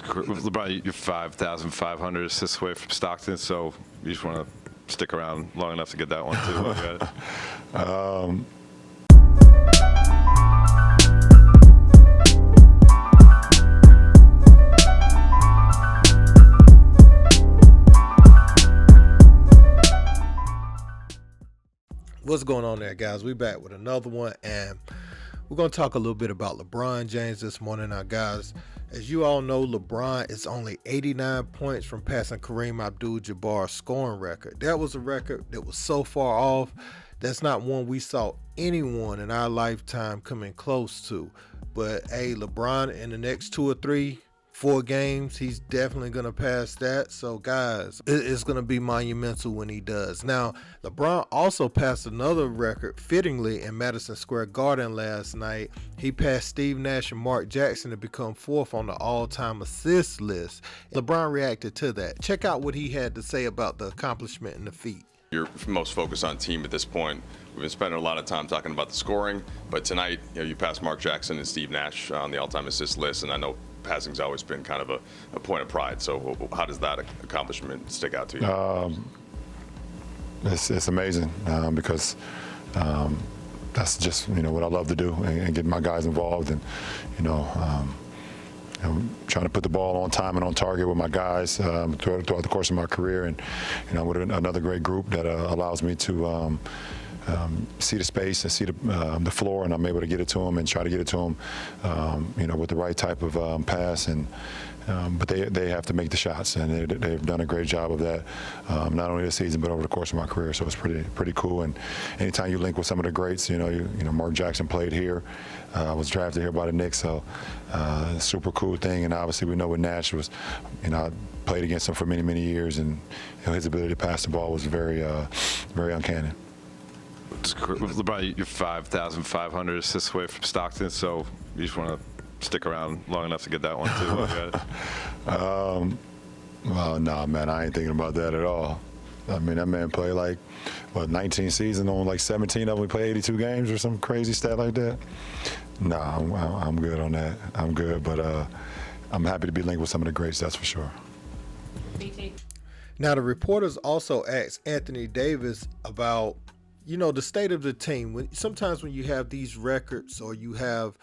LeBron, you're 5,500 assists away from Stockton, so you just want to stick around long enough to get that one too. While you got it. What's going on there, guys? We back with another one, and we're going to talk a little bit about LeBron James this morning. Now, guys, as you all know, LeBron is only 89 points from passing Kareem Abdul Jabbar's scoring record. That was a record that was so far off. That's not one we saw anyone in our lifetime coming close to. But, hey, LeBron in the next 2 or 3, 4 games, he's definitely going to pass that. So, guys, it's going to be monumental when he does. Now, LeBron also passed another record fittingly in Madison Square Garden last night. He passed Steve Nash and Mark Jackson to become 4th on the all-time assist list. LeBron reacted to that. Check out what he had to say about the accomplishment and the feat. You're most focused on team at this point. We've been spending a lot of time talking about the scoring, but tonight, you passed Mark Jackson and Steve Nash on the all-time assist list, and I know passing's always been kind of a point of pride. So how does that accomplishment stick out to you? It's amazing because that's just what I love to do and get my guys involved, and I'm trying to put the ball on time and on target with my guys throughout the course of my career, and with another great group that allows me to see the space and see the floor, and I'm able to get it to them and try to get it to them, with the right type of pass. And but they have to make the shots, and they've done a great job of that, not only this season but over the course of my career. So it's pretty cool. And anytime you link with some of the greats, Mark Jackson played here, was drafted here by the Knicks, so super cool thing. And obviously we know what Nash was, I played against him for many years, and his ability to pass the ball was very uncanny. LeBron, you're 5,500 assists away from Stockton, so you just want to stick around long enough to get that one too. While you got it. Well, nah, man, I ain't thinking about that at all. I mean, that man played 19 seasons on 17 of them. We played 82 games or some crazy stat like that. Nah, I'm good on that. I'm good, but I'm happy to be linked with some of the greats, that's for sure. BT. Now, the reporters also asked Anthony Davis about the state of the team. Sometimes when you have these records, or you have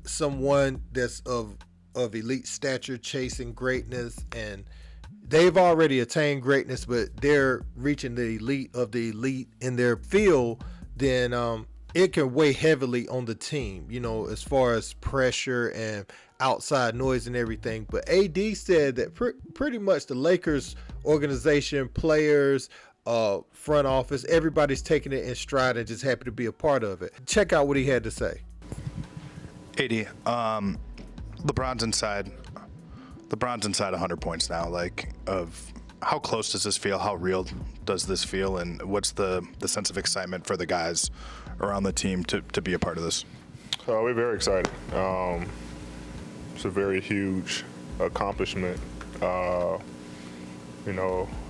someone that's of elite stature chasing greatness, and they've already attained greatness, but they're reaching the elite of the elite in their field, then it can weigh heavily on the team, as far as pressure and outside noise and everything. But AD said that pretty much the Lakers organization, players, front office, everybody's taking it in stride and just happy to be a part of it. Check out what he had to say. AD, LeBron's inside 100 points now. Of how close does this feel? How real does this feel? And what's the sense of excitement for the guys around the team to be a part of this? We're very excited. It's a very huge accomplishment. I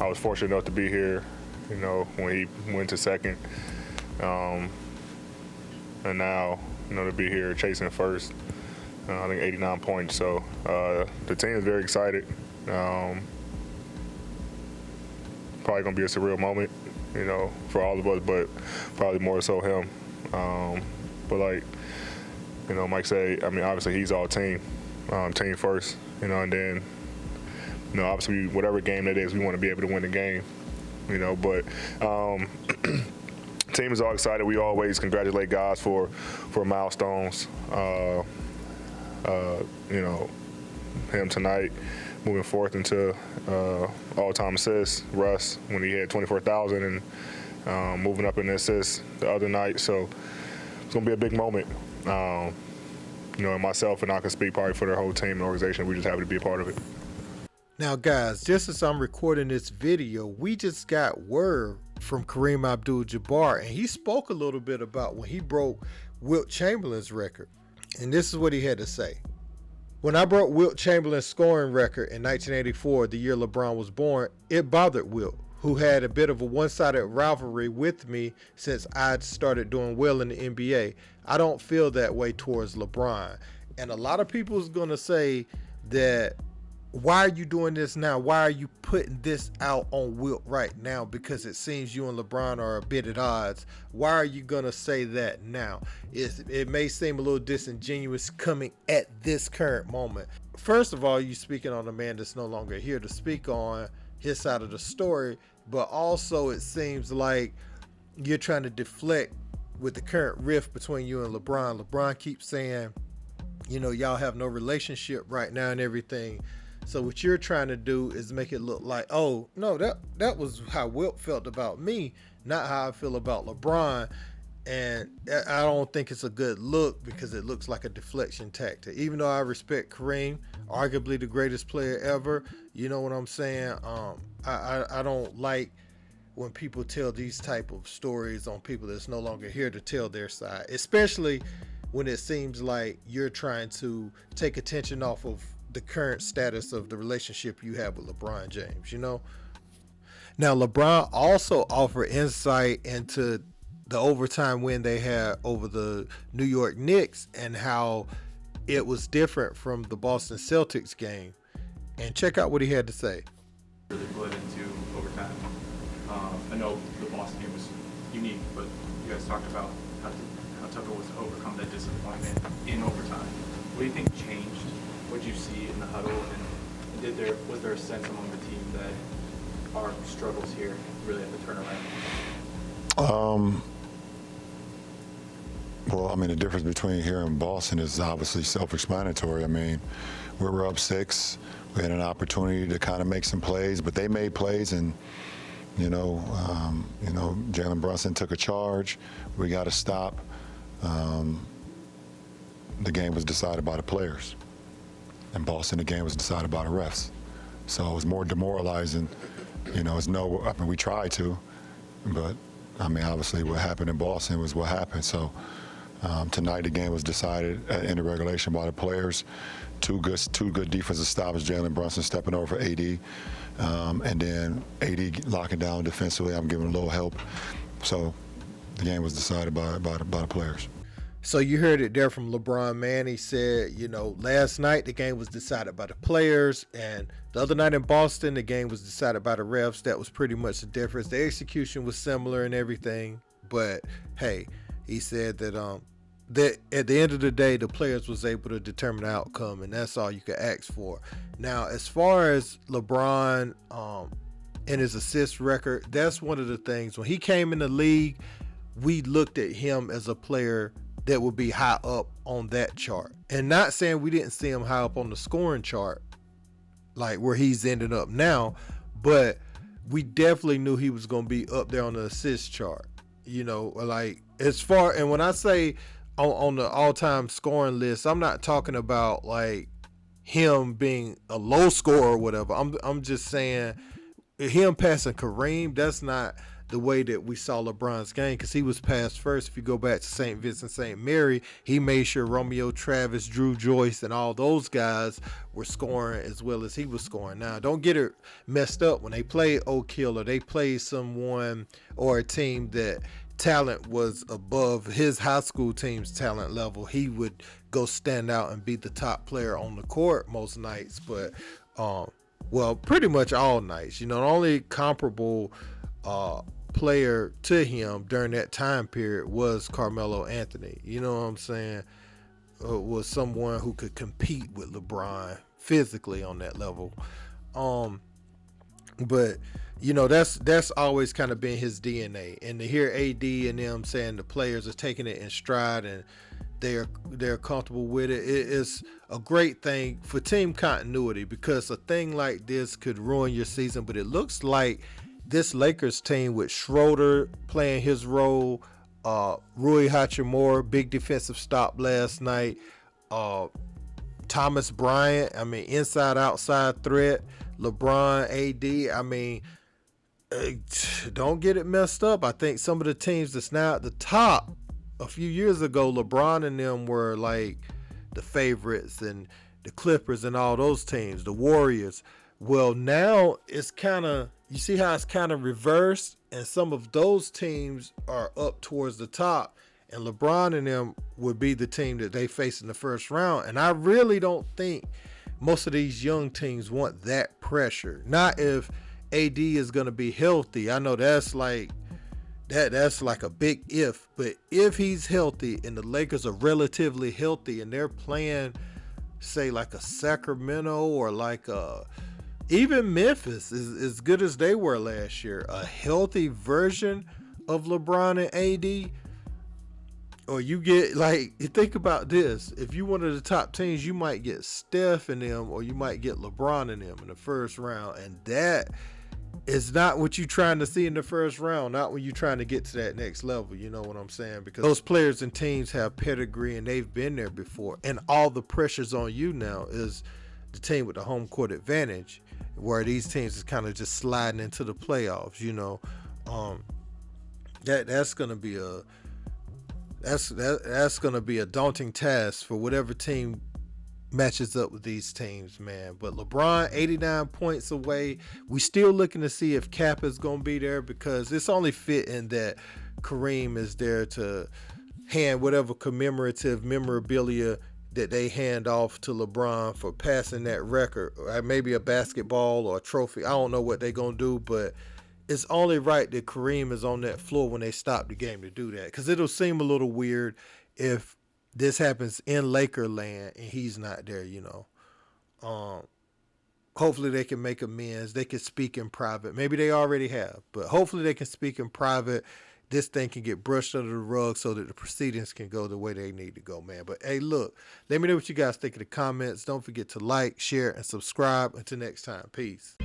was fortunate enough to be here, when he went to second. And now, to be here chasing first. I think 89 points. So the team is very excited. Probably going to be a surreal moment, for all of us, but probably more so him. But Mike said, obviously he's all team first, and then, obviously whatever game it is, we want to be able to win the game, but team is all excited. We always congratulate guys for milestones. Him tonight, moving forth into all-time assists. Russ, when he had 24,000, and moving up in assists the other night. So it's gonna be a big moment. And myself and I can speak probably for the whole team and organization. We're just happy to be a part of it. Now, guys, just as I'm recording this video, we just got word from Kareem Abdul Jabbar, and he spoke a little bit about when he broke Wilt Chamberlain's record. And this is what he had to say. When I broke Wilt Chamberlain's scoring record in 1984, the year LeBron was born, it bothered Wilt, who had a bit of a one-sided rivalry with me since I'd started doing well in the NBA. I don't feel that way towards LeBron. And a lot of people is going to say that why are you doing this now? Why are you putting this out on Wilt right now? Because it seems you and LeBron are a bit at odds. Why are you going to say that now? It may seem a little disingenuous coming at this current moment. First of all, you're speaking on a man that's no longer here to speak on his side of the story, but also it seems like you're trying to deflect with the current rift between you and LeBron. LeBron keeps saying, you know, y'all have no relationship right now and everything. So what you're trying to do is make it look like, oh, no, that was how Wilt felt about me, not how I feel about LeBron. And I don't think it's a good look because it looks like a deflection tactic. Even though I respect Kareem, arguably the greatest player ever, you know what I'm saying? I don't like when people tell these type of stories on people that's no longer here to tell their side, especially when it seems like you're trying to take attention off of the current status of the relationship you have with LeBron James, you know? Now, LeBron also offered insight into the overtime win they had over the New York Knicks and how it was different from the Boston Celtics game. And check out what he had to say. Really bled into overtime. I know the Boston game was unique, but you guys talked about how tough it was to overcome that disappointment in overtime. What do you think changed? What did you see in the huddle? And was there a sense among the team that our struggles here really have to turn around? Well, I mean, the difference between here and Boston is obviously self-explanatory. I mean, we were up 6. We had an opportunity to kind of make some plays, but they made plays, and Jalen Brunson took a charge. We got to stop. The game was decided by the players. In Boston, the game was decided by the refs. So it was more demoralizing. We tried to, but I mean, obviously what happened in Boston was what happened. So tonight the game was decided in the regulation by the players. Two good defensive stops, Jalen Brunson stepping over for AD, and then AD locking down defensively. I'm giving a little help. So the game was decided by the players. So you heard it there from LeBron, man. He said, last night the game was decided by the players, and the other night in Boston, the game was decided by the refs. That was pretty much the difference. The execution was similar and everything, but hey, he said that that at the end of the day, the players was able to determine the outcome, and that's all you could ask for. Now, as far as LeBron and his assist record, that's one of the things. When he came in the league, we looked at him as a player that would be high up on that chart. And not saying we didn't see him high up on the scoring chart, like where he's ended up now, but we definitely knew he was going to be up there on the assist chart. Like as far, and when I say on the all-time scoring list, I'm not talking about like him being a low scorer or whatever. I'm just saying him passing Kareem, that's not the way that we saw LeBron's game, because he was passed first. If you go back to St. Vincent St. Mary, he made sure Romeo Travis, Drew Joyce, and all those guys were scoring as well as he was scoring. Now, don't get it messed up. When they play Oak Hill or they play someone or a team that talent was above his high school team's talent level, he would go stand out and be the top player on the court most nights. But, pretty much all nights. The only comparable player to him during that time period was Carmelo Anthony. You know what I'm saying? Was someone who could compete with LeBron physically on that level. But that's always kind of been his DNA. And to hear AD and them saying the players are taking it in stride and they're comfortable with it, it is a great thing for team continuity, because a thing like this could ruin your season. But it looks like this Lakers team with Schroeder playing his role, Rui Hachimura, big defensive stop last night, Thomas Bryant, inside outside threat, LeBron, AD, don't get it messed up. I think some of the teams that's now at the top, a few years ago, LeBron and them were like the favorites, and the Clippers and all those teams, the Warriors. Well, now it's kind of, you see how it's kind of reversed, and some of those teams are up towards the top, and LeBron and them would be the team that they face in the first round. And I really don't think most of these young teams want that pressure. Not if AD is going to be healthy. I know that's like a big if, but if he's healthy and the Lakers are relatively healthy and they're playing, say, like a Sacramento or like even Memphis, as good as they were last year, a healthy version of LeBron and AD, or you get, like, you think about this, if you one of the top teams, you might get Steph in them, or you might get LeBron in them in the first round, and that is not what you're trying to see in the first round, not when you're trying to get to that next level, you know what I'm saying? Because those players and teams have pedigree and they've been there before, and all the pressure's on you now is the team with the home court advantage, where these teams is kind of just sliding into the playoffs, you know. That's gonna be a daunting task for whatever team matches up with these teams, man. But LeBron 89 points away. We still looking to see if Cap is gonna be there, because it's only fitting that Kareem is there to hand whatever commemorative memorabilia that they hand off to LeBron for passing that record, or maybe a basketball or a trophy. I don't know what they're gonna do, but it's only right that Kareem is on that floor when they stop the game to do that, because it'll seem a little weird if this happens in Laker land and he's not there, you know. Hopefully they can make amends. They can speak in private. Maybe they already have, but hopefully they can speak in private. This thing can get brushed under the rug so that the proceedings can go the way they need to go, man. But hey, look, let me know what you guys think in the comments. Don't forget to like, share, and subscribe. Until next time, peace.